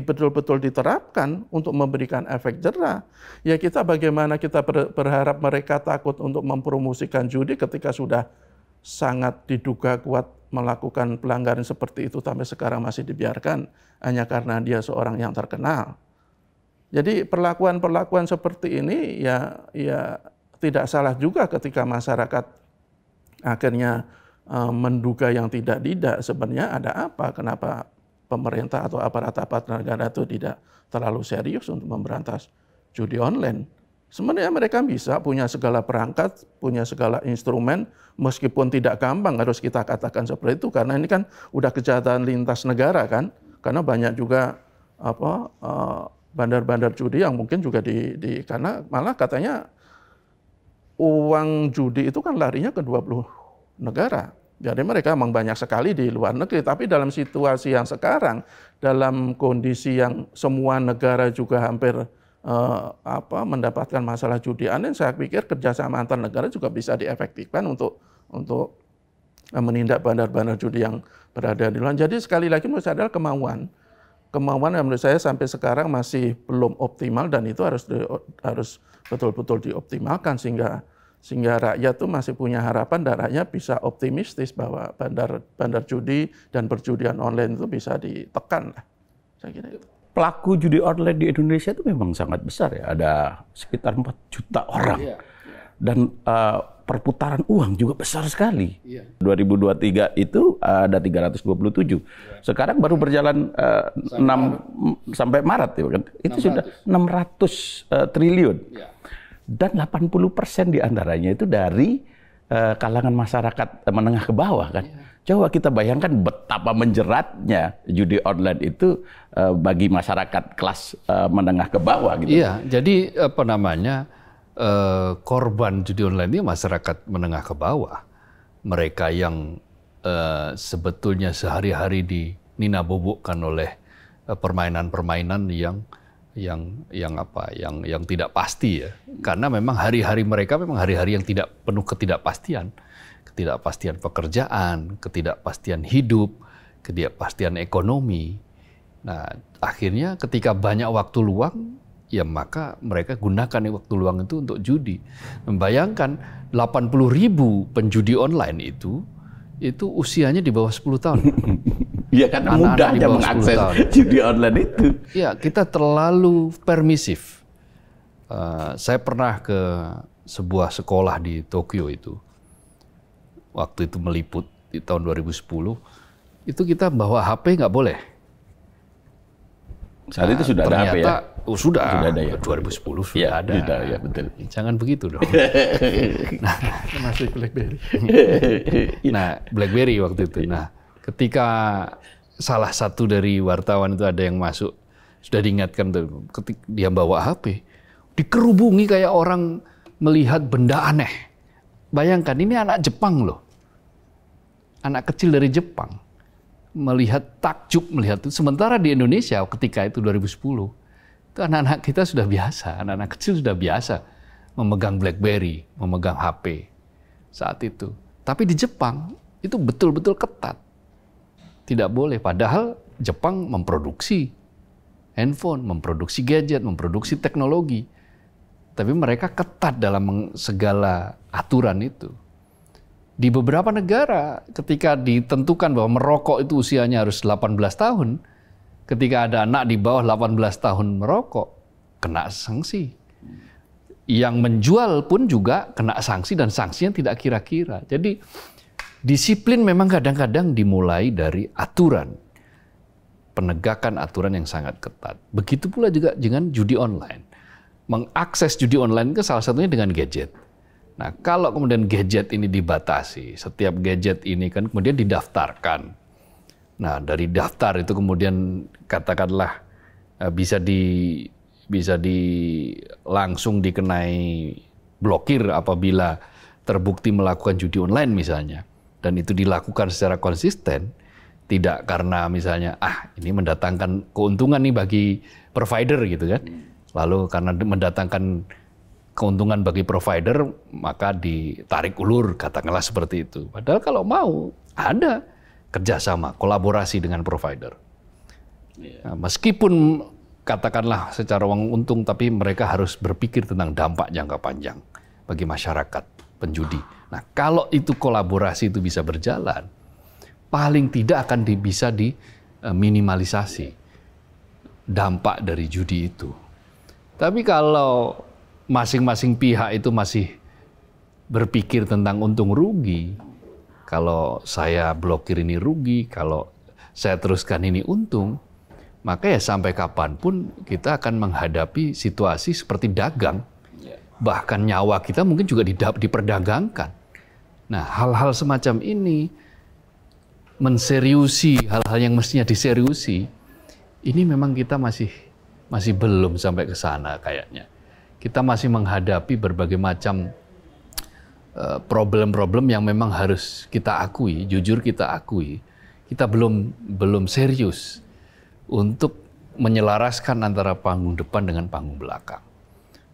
betul-betul diterapkan untuk memberikan efek jera. Ya kita bagaimana kita berharap mereka takut untuk mempromosikan judi ketika sudah sangat diduga kuat melakukan pelanggaran seperti itu sampai sekarang masih dibiarkan hanya karena dia seorang yang terkenal. Jadi perlakuan-perlakuan seperti ini ya tidak salah juga ketika masyarakat akhirnya menduga yang tidak sebenarnya ada apa, kenapa pemerintah atau aparat negara itu tidak terlalu serius untuk memberantas judi online. Sebenarnya mereka bisa punya segala perangkat, punya segala instrumen, meskipun tidak gampang harus kita katakan seperti itu, karena ini kan udah kejahatan lintas negara kan, karena banyak juga bandar-bandar judi yang mungkin juga karena malah katanya uang judi itu kan larinya ke 20 negara. Jadi mereka memang banyak sekali di luar negeri, tapi dalam situasi yang sekarang, dalam kondisi yang semua negara juga hampir mendapatkan masalah judi online, saya pikir kerjasama antar negara juga bisa diefektifkan untuk menindak bandar-bandar judi yang berada di luar. Jadi sekali lagi menurut saya adalah kemauan yang menurut saya sampai sekarang masih belum optimal, dan itu harus betul-betul dioptimalkan sehingga rakyat tuh masih punya harapan dan rakyat bisa optimistis bahwa bandar judi dan perjudian online itu bisa ditekan lah. Saya kira itu. Pelaku judi online di Indonesia itu memang sangat besar ya, ada sekitar 4 juta orang. Dan perputaran uang juga besar sekali. 2023 itu ada 327. Sekarang baru berjalan 6 sampai Maret ya kan. Itu sudah 600 triliun. Dan 80% diantaranya itu dari kalangan masyarakat menengah ke bawah kan. Coba kita bayangkan betapa menjeratnya judi online itu bagi masyarakat kelas menengah ke bawah gitu. Iya, jadi korban judi online ini masyarakat menengah ke bawah. mereka yang sebetulnya sehari-hari dinina-bobokkan oleh permainan-permainan yang tidak pasti ya. Karena memang hari-hari mereka memang hari-hari yang tidak penuh ketidakpastian pekerjaan, ketidakpastian hidup, ketidakpastian ekonomi. Nah, akhirnya ketika banyak waktu luang, ya maka mereka gunakan waktu luang itu untuk judi. Membayangkan 80.000 penjudi online itu usianya di bawah 10 tahun. Iya, karena mudahnya mengakses judi online itu. Ya, kita terlalu permisif. Saya pernah ke sebuah sekolah di Tokyo itu. Waktu itu meliput di tahun 2010. Itu kita bawa HP nggak boleh. Saat itu sudah ada HP ya? Sudah ada ya? 2010 sudah ya, ada. Sudah, ya, betul. Jangan begitu dong. Masih BlackBerry. Nah, BlackBerry waktu itu. Nah, ketika salah satu dari wartawan itu ada yang masuk, sudah diingatkan tuh, ketika dia bawa HP, dikerubungi kayak orang melihat benda aneh. Bayangkan, ini anak Jepang loh. Anak kecil dari Jepang. Melihat takjub, melihat itu. Sementara di Indonesia ketika itu 2010, itu anak-anak kita sudah biasa, anak-anak kecil sudah biasa memegang BlackBerry, memegang HP saat itu. Tapi di Jepang itu betul-betul ketat. Tidak boleh, padahal Jepang memproduksi handphone, memproduksi gadget, memproduksi teknologi. Tapi mereka ketat dalam segala aturan itu. Di beberapa negara, ketika ditentukan bahwa merokok itu usianya harus 18 tahun, ketika ada anak di bawah 18 tahun merokok, kena sanksi. Yang menjual pun juga kena sanksi, dan sanksinya tidak kira-kira. Jadi, disiplin memang kadang-kadang dimulai dari aturan. Penegakan aturan yang sangat ketat. Begitu pula juga dengan judi online. Mengakses judi online ke salah satunya dengan gadget. Nah, kalau kemudian gadget ini dibatasi, setiap gadget ini kan kemudian didaftarkan. Nah, dari daftar itu kemudian katakanlah bisa langsung dikenai blokir apabila terbukti melakukan judi online misalnya. Dan itu dilakukan secara konsisten, tidak karena misalnya ini mendatangkan keuntungan nih bagi provider gitu kan. Lalu karena mendatangkan keuntungan bagi provider, maka ditarik ulur, katakanlah seperti itu. Padahal kalau mau, ada kerjasama, kolaborasi dengan provider. Nah, meskipun katakanlah secara uang untung, tapi mereka harus berpikir tentang dampak jangka panjang bagi masyarakat penjudi. Nah, kalau itu kolaborasi itu bisa berjalan, paling tidak akan bisa diminimalisasi dampak dari judi itu. Tapi kalau masing-masing pihak itu masih berpikir tentang untung rugi, kalau saya blokir ini rugi, kalau saya teruskan ini untung, maka ya sampai kapanpun kita akan menghadapi situasi seperti dagang. Bahkan nyawa kita mungkin juga diperdagangkan. Nah, hal-hal semacam ini, menseriusi hal-hal yang mestinya diseriusi, ini memang kita masih belum sampai ke sana kayaknya. Kita masih menghadapi berbagai macam problem-problem yang memang harus kita akui, jujur kita akui. Kita belum serius untuk menyelaraskan antara panggung depan dengan panggung belakang.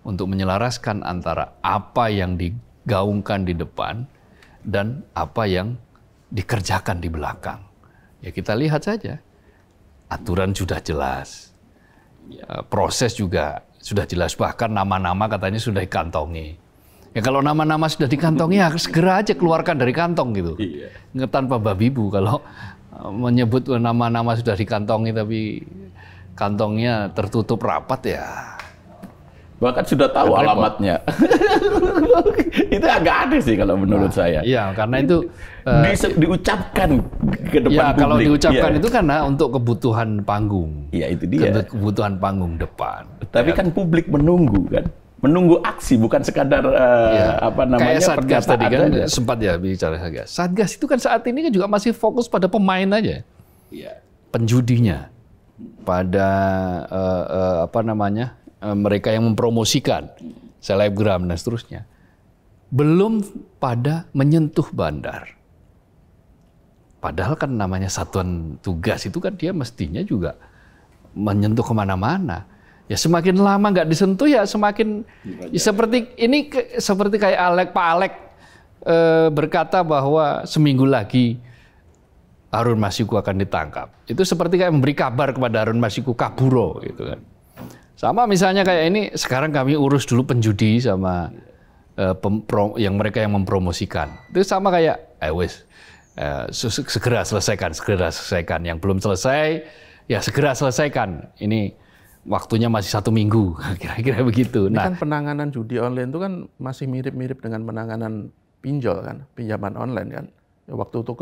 Untuk menyelaraskan antara apa yang digaungkan di depan dan apa yang dikerjakan di belakang. Ya kita lihat saja, aturan sudah jelas. Proses juga sudah jelas, bahkan nama-nama katanya sudah dikantongi. Ya kalau nama-nama sudah dikantongi, ya segera aja keluarkan dari kantong gitu. Iya. Tanpa babi bu, kalau menyebut nama-nama sudah dikantongi tapi kantongnya tertutup rapat ya. Bahkan sudah tahu alamatnya. Itu agak aneh sih kalau menurut saya. Iya, karena itu diucapkan ke depan publik. Kalau diucapkan itu karena untuk kebutuhan panggung. Iya, itu dia. Kebutuhan panggung depan. Tapi kan publik menunggu kan. Menunggu aksi, bukan sekadar kayak Satgas tadi kan aja. Sempat ya bicara Satgas. Satgas itu kan saat ini kan juga masih fokus pada pemain aja. Iya. Penjudinya. Pada mereka yang mempromosikan selebgram dan seterusnya. belum pada menyentuh bandar. Padahal kan namanya satuan tugas itu kan dia mestinya juga menyentuh kemana-mana. Ya semakin lama nggak disentuh ya semakin seperti ini seperti kayak Pak Alek berkata bahwa seminggu lagi Harun Masiku akan ditangkap. Itu seperti kayak memberi kabar kepada Harun Masiku kaburo gitu kan. Sama misalnya kayak ini sekarang kami urus dulu penjudi sama yang mereka yang mempromosikan. Itu sama kayak segera selesaikan. Yang belum selesai ya segera selesaikan. Ini waktunya masih 1 minggu, kira-kira begitu. Ini kan penanganan judi online itu kan masih mirip-mirip dengan penanganan pinjol kan, pinjaman online kan. Ya, waktu itu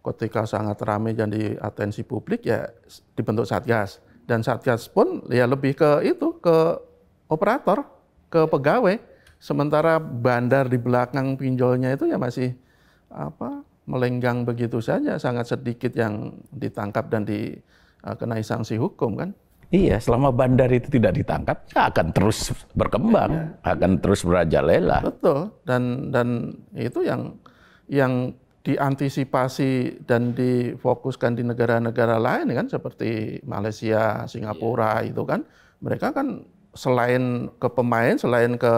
ketika sangat ramai jadi atensi publik ya dibentuk Satgas. Dan Satgas pun ya lebih ke operator, ke pegawai. Sementara bandar di belakang pinjolnya itu ya masih melenggang begitu saja, sangat sedikit yang ditangkap dan dikenai sanksi hukum kan. Iya, selama bandar itu tidak ditangkap, ya akan terus berkembang, akan terus merajalela. Betul, dan itu yang diantisipasi dan difokuskan di negara-negara lain kan, seperti Malaysia, Singapura itu kan, mereka kan selain ke pemain, selain ke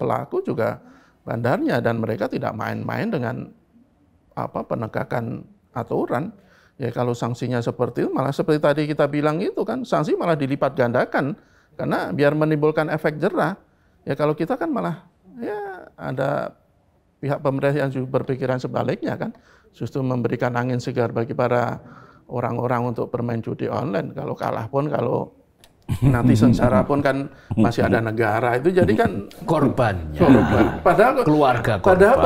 pelaku juga bandarnya, dan mereka tidak main-main dengan penegakan aturan. Ya kalau sanksinya seperti itu, malah seperti tadi kita bilang itu kan, sanksi malah dilipat gandakan karena biar menimbulkan efek jerah. Ya kalau kita kan malah ya ada pihak pemerintah yang berpikiran sebaliknya kan, justru memberikan angin segar bagi para orang-orang untuk bermain judi online. Kalau kalah pun, kalau nanti sengsara pun kan masih ada negara, itu jadi kan korbannya. Padahal keluarga korban. Padahal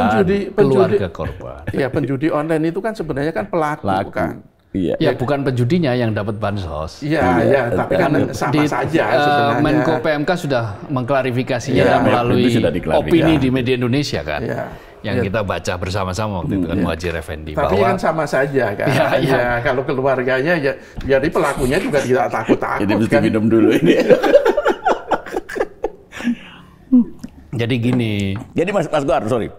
keluarga korban. Ya penjudi online itu kan sebenarnya kan pelaku. Kan. Iya. Ya bukan penjudinya yang dapat bansos. Iya, tapi kan sama saja sebenarnya. Menko PMK sudah mengklarifikasinya melalui opini di media Indonesia kan. Iya. Yang kita baca bersama-sama waktu itu kan, Muhadjir Effendi. Tapi kan sama saja kan. Ya, kalau keluarganya ya, jadi pelakunya juga tidak takut-takut. Jadi mesti minum dulu ini. Jadi gini. Jadi Mas Goar, sorry.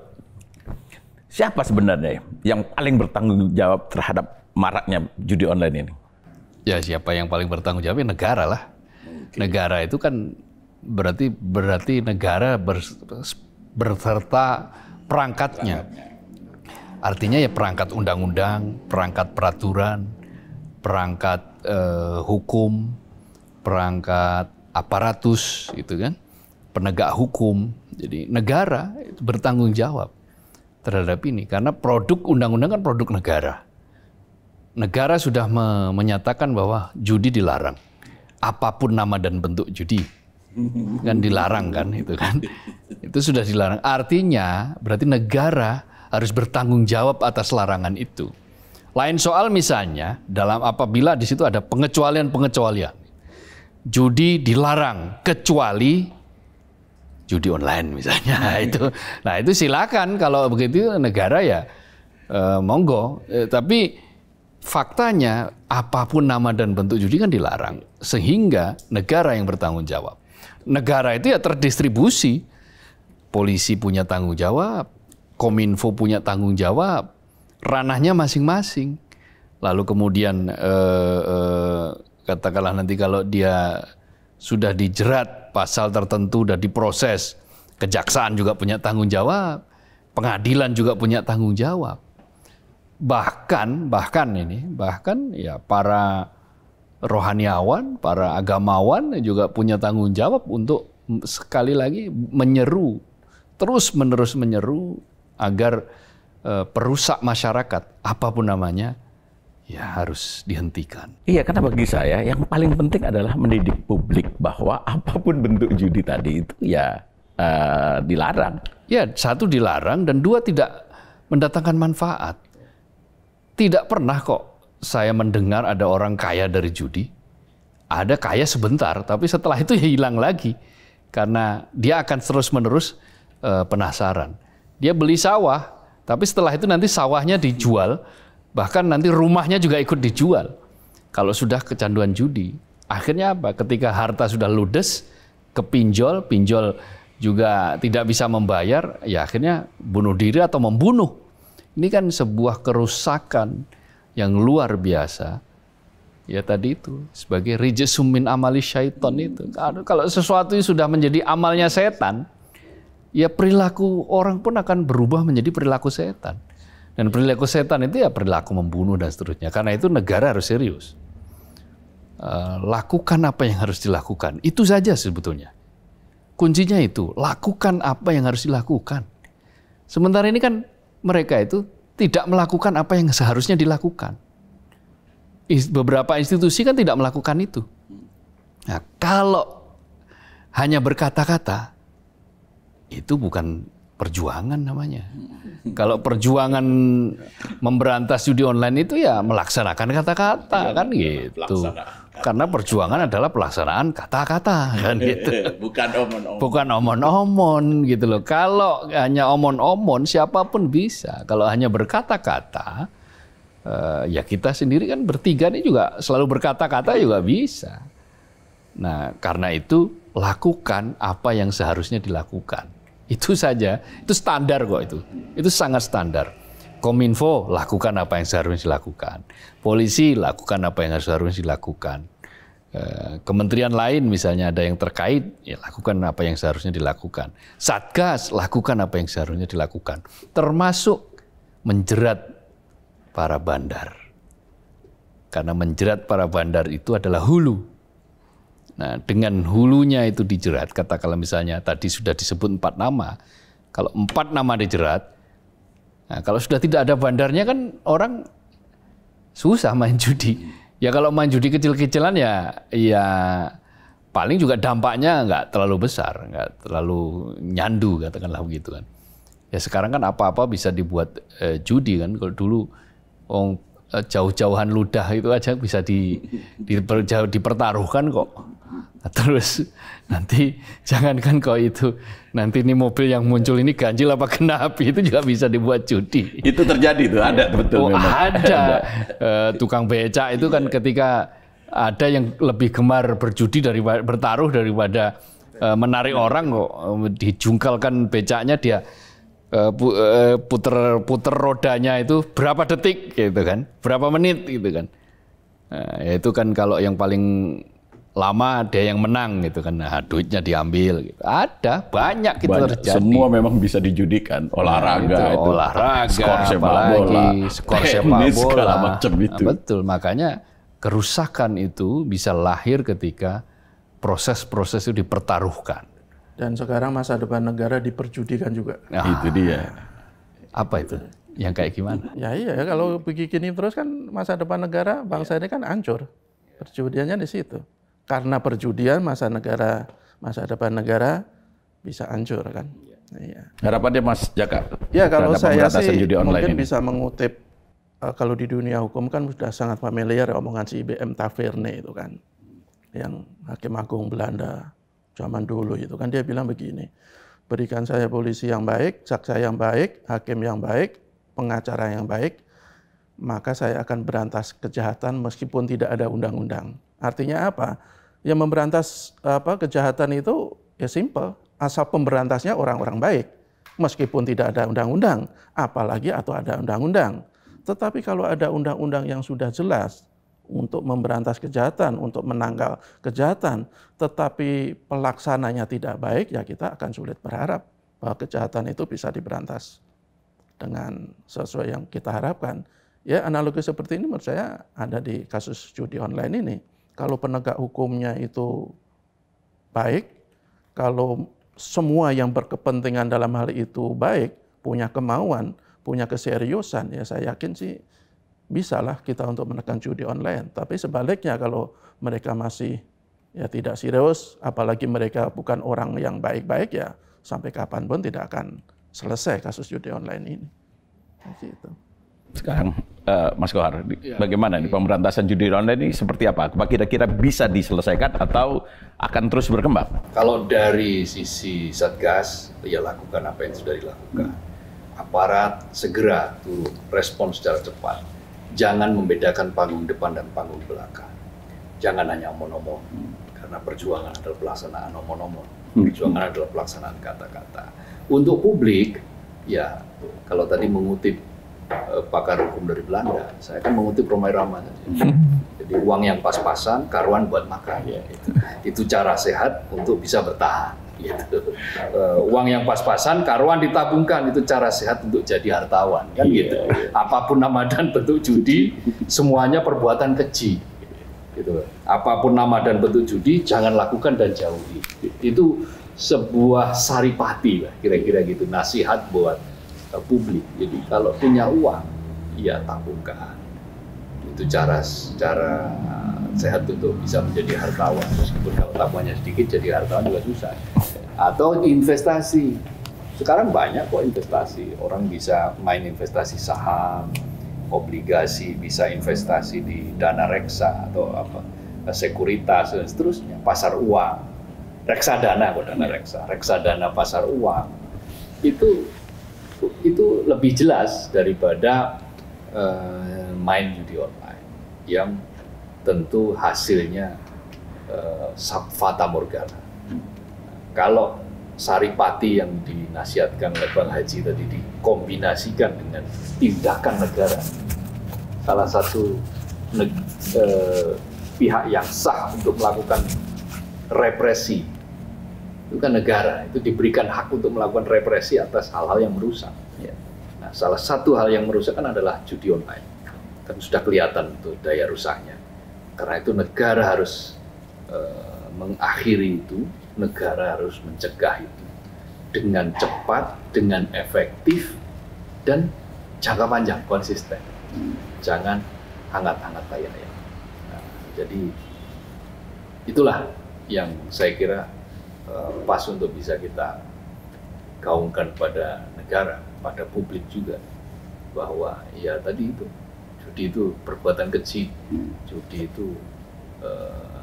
Siapa sebenarnya yang paling bertanggung jawab terhadap maraknya judi online ini? Ya siapa yang paling bertanggung jawab? Negara lah. Okay. Negara itu kan berarti negara berserta perangkatnya. Artinya ya perangkat undang-undang, perangkat peraturan, perangkat hukum, perangkat aparatus gitu kan, penegak hukum. Jadi negara itu bertanggung jawab terhadap ini karena produk undang-undang kan produk negara. Negara sudah menyatakan bahwa judi dilarang. Apapun nama dan bentuk judi. Kan dilarang kan itu kan. Itu sudah dilarang. Artinya berarti negara harus bertanggung jawab atas larangan itu. Lain soal misalnya apabila di situ ada pengecualian-pengecualian. Judi dilarang kecuali judi online misalnya itu. Nah, itu silakan kalau begitu negara ya monggo. Tapi faktanya apapun nama dan bentuk judi kan dilarang, sehingga negara yang bertanggung jawab. Negara itu ya terdistribusi. Polisi punya tanggung jawab, Kominfo punya tanggung jawab, ranahnya masing-masing. Lalu kemudian katakanlah nanti kalau dia sudah dijerat pasal tertentu dan diproses, kejaksaan juga punya tanggung jawab, pengadilan juga punya tanggung jawab. Bahkan ya para rohaniawan, para agamawan juga punya tanggung jawab untuk sekali lagi terus-menerus menyeru agar perusak masyarakat apapun namanya ya harus dihentikan. Iya, karena bagi saya yang paling penting adalah mendidik publik bahwa apapun bentuk judi tadi itu ya dilarang. Ya, satu dilarang dan dua tidak mendatangkan manfaat. Tidak pernah kok saya mendengar ada orang kaya dari judi. Ada kaya sebentar, tapi setelah itu ya hilang lagi. Karena dia akan terus-menerus penasaran. Dia beli sawah, tapi setelah itu nanti sawahnya dijual, bahkan nanti rumahnya juga ikut dijual. Kalau sudah kecanduan judi, akhirnya apa? Ketika harta sudah ludes, pinjol juga tidak bisa membayar, ya akhirnya bunuh diri atau membunuh. Ini kan sebuah kerusakan yang luar biasa. Ya tadi itu sebagai rijsum min amali syaiton itu. Kalau sesuatu sudah menjadi amalnya setan, ya perilaku orang pun akan berubah menjadi perilaku setan. Dan perilaku setan itu ya perilaku membunuh dan seterusnya. Karena itu negara harus serius. Lakukan apa yang harus dilakukan. Itu saja sebetulnya. Kuncinya itu, lakukan apa yang harus dilakukan. Sementara ini kan mereka itu tidak melakukan apa yang seharusnya dilakukan. Beberapa institusi kan tidak melakukan itu. Nah, kalau hanya berkata-kata, itu bukan perjuangan namanya. Kalau perjuangan memberantas judi online itu ya melaksanakan kata-kata kan gitu. Karena perjuangan adalah pelaksanaan kata-kata kan gitu. Bukan omon-omon gitu loh. Kalau hanya omon-omon siapapun bisa. Kalau hanya berkata-kata ya kita sendiri kan bertiga ini juga selalu berkata-kata juga bisa. Nah, karena itu lakukan apa yang seharusnya dilakukan. Itu saja, itu standar kok itu. Itu sangat standar. Kominfo lakukan apa yang seharusnya dilakukan. Polisi lakukan apa yang seharusnya dilakukan. Kementerian lain misalnya ada yang terkait, ya lakukan apa yang seharusnya dilakukan. Satgas lakukan apa yang seharusnya dilakukan. Termasuk menjerat para bandar. Karena menjerat para bandar itu adalah hulu. Nah, dengan hulunya itu dijerat, katakanlah misalnya tadi sudah disebut 4 nama. Kalau 4 nama dijerat, nah, kalau sudah tidak ada bandarnya kan orang susah main judi. Ya kalau main judi kecil-kecilan ya paling juga dampaknya nggak terlalu besar, nggak terlalu nyandu katakanlah begitu kan. Ya sekarang kan apa-apa bisa dibuat judi kan. Kalau dulu jauh-jauhan ludah itu aja bisa dipertaruhkan kok. Terus nanti jangankan kok itu, nanti ini mobil yang muncul ini ganjil apa genap itu juga bisa dibuat judi. Itu terjadi tuh, ada betul memang. Ada. Tukang becak itu kan ketika ada yang lebih gemar berjudi bertaruh daripada menarik orang kok, dijungkalkan becaknya dia puter rodanya itu berapa detik gitu kan, berapa menit gitu kan. Nah, itu kan kalau yang paling lama ada yang menang gitu kan, nah, duitnya diambil gitu. Ada banyak itu terjadi. Semua memang bisa dijudikan, olahraga, skor sepak bola, segala macam itu. Nah, betul, makanya kerusakan itu bisa lahir ketika proses-proses itu dipertaruhkan. Dan sekarang masa depan negara diperjudikan juga. Nah, itu dia. Apa itu? Yang kayak gimana? Ya iya, kalau begini terus kan masa depan negara bangsa ini kan hancur. Perjudiannya di situ. Karena perjudian masa depan negara bisa hancur kan. Iya. Harapannya Mas Jaka? Ya kalau saya sih mungkin ini bisa mengutip kalau di dunia hukum kan sudah sangat familiar omongan si IBM Taverne itu kan, yang Hakim Agung Belanda zaman dulu itu kan, dia bilang begini, berikan saya polisi yang baik, jaksa yang baik, hakim yang baik, pengacara yang baik, maka saya akan berantas kejahatan meskipun tidak ada undang-undang. Artinya apa? Ya memberantas kejahatan itu ya simple, asal pemberantasnya orang-orang baik, meskipun tidak ada undang-undang, apalagi atau ada undang-undang. Tetapi kalau ada undang-undang yang sudah jelas untuk memberantas kejahatan, untuk menangkal kejahatan, tetapi pelaksananya tidak baik, ya kita akan sulit berharap bahwa kejahatan itu bisa diberantas dengan sesuai yang kita harapkan. Ya analogi seperti ini menurut saya ada di kasus judi online ini. Kalau penegak hukumnya itu baik, kalau semua yang berkepentingan dalam hal itu baik, punya kemauan, punya keseriusan, ya saya yakin sih bisalah kita untuk menekan judi online. Tapi sebaliknya kalau mereka masih ya tidak serius, apalagi mereka bukan orang yang baik-baik, ya sampai kapanpun tidak akan selesai kasus judi online ini. Gitu. Sekarang Mas Kohar, bagaimana nih pemberantasan judi online ini seperti apa? Apa kira-kira bisa diselesaikan atau akan terus berkembang? Kalau dari sisi Satgas, ya lakukan apa yang sudah dilakukan. Aparat segera turun, respon secara cepat. Jangan membedakan panggung depan dan panggung belakang. Jangan hanya omon-omon, karena perjuangan adalah pelaksanaan omon-omon. Perjuangan adalah pelaksanaan kata-kata. Untuk publik, ya kalau tadi mengutip pakar hukum dari Belanda, saya kan mengutip Romai Rama saja. Jadi uang yang pas-pasan, karuan buat makan. Itu cara sehat untuk bisa bertahan. Gitu. Uang yang pas-pasan, karuan ditabungkan, itu cara sehat untuk jadi hartawan, kan gitu. Apapun nama dan bentuk judi, semuanya perbuatan keji. Gitu. Apapun nama dan bentuk judi, jangan lakukan dan jauhi. Itu sebuah saripati, kira-kira gitu, nasihat buat publik. Jadi kalau punya uang, ya tabungkan. Itu cara sehat untuk bisa menjadi hartawan. Meskipun kalau tabungannya sedikit, jadi hartawan juga susah. Atau investasi. Sekarang banyak kok investasi. Orang bisa main investasi saham, obligasi, bisa investasi di dana reksa atau sekuritas dan seterusnya. Pasar uang, reksadana kok, dana reksadana pasar uang. Itu lebih jelas daripada main judi online yang tentu hasilnya fata morgana. Kalau saripati yang dinasihatkan oleh Bang Haji tadi dikombinasikan dengan tindakan negara, salah satu pihak yang sah untuk melakukan represi itu kan negara, itu diberikan hak untuk melakukan represi atas hal-hal yang merusak. Nah, salah satu hal yang merusak kan adalah judi online. Kan sudah kelihatan tuh daya rusaknya. Karena itu negara harus mengakhiri itu, negara harus mencegah itu dengan cepat, dengan efektif, dan jangka panjang, konsisten. Jangan hangat-hangat ayam-ayam. Nah, jadi itulah yang saya kira pas untuk bisa kita gaungkan pada negara, pada publik juga, bahwa ya tadi itu judi itu perbuatan keji, judi itu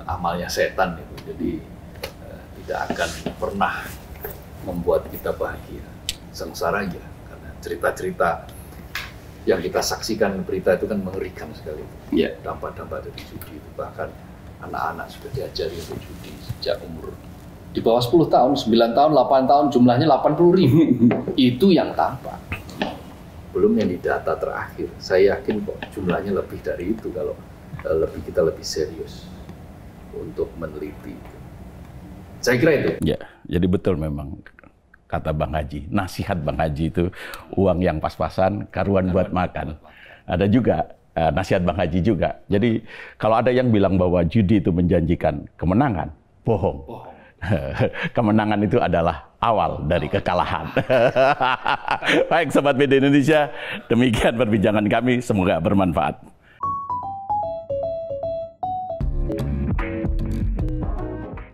amalnya setan itu, jadi tidak akan pernah membuat kita bahagia, sengsara aja, karena cerita-cerita yang kita saksikan berita itu kan mengerikan sekali. Dampak-dampak dari judi itu, bahkan anak-anak sudah diajari untuk judi sejak umur di bawah 10 tahun, 9 tahun, 8 tahun, jumlahnya 80.000. Itu yang tampak. Belum yang di data terakhir. Saya yakin kok jumlahnya lebih dari itu kalau kita lebih serius untuk meneliti. Saya kira itu. Ya, jadi betul memang kata Bang Haji. Nasihat Bang Haji itu uang yang pas-pasan, karuan buat makan. Ada juga nasihat Bang Haji juga. Jadi kalau ada yang bilang bahwa judi itu menjanjikan kemenangan, bohong. Kemenangan itu adalah awal dari kekalahan. Baik Sobat Media Indonesia, demikian perbincangan kami, semoga bermanfaat.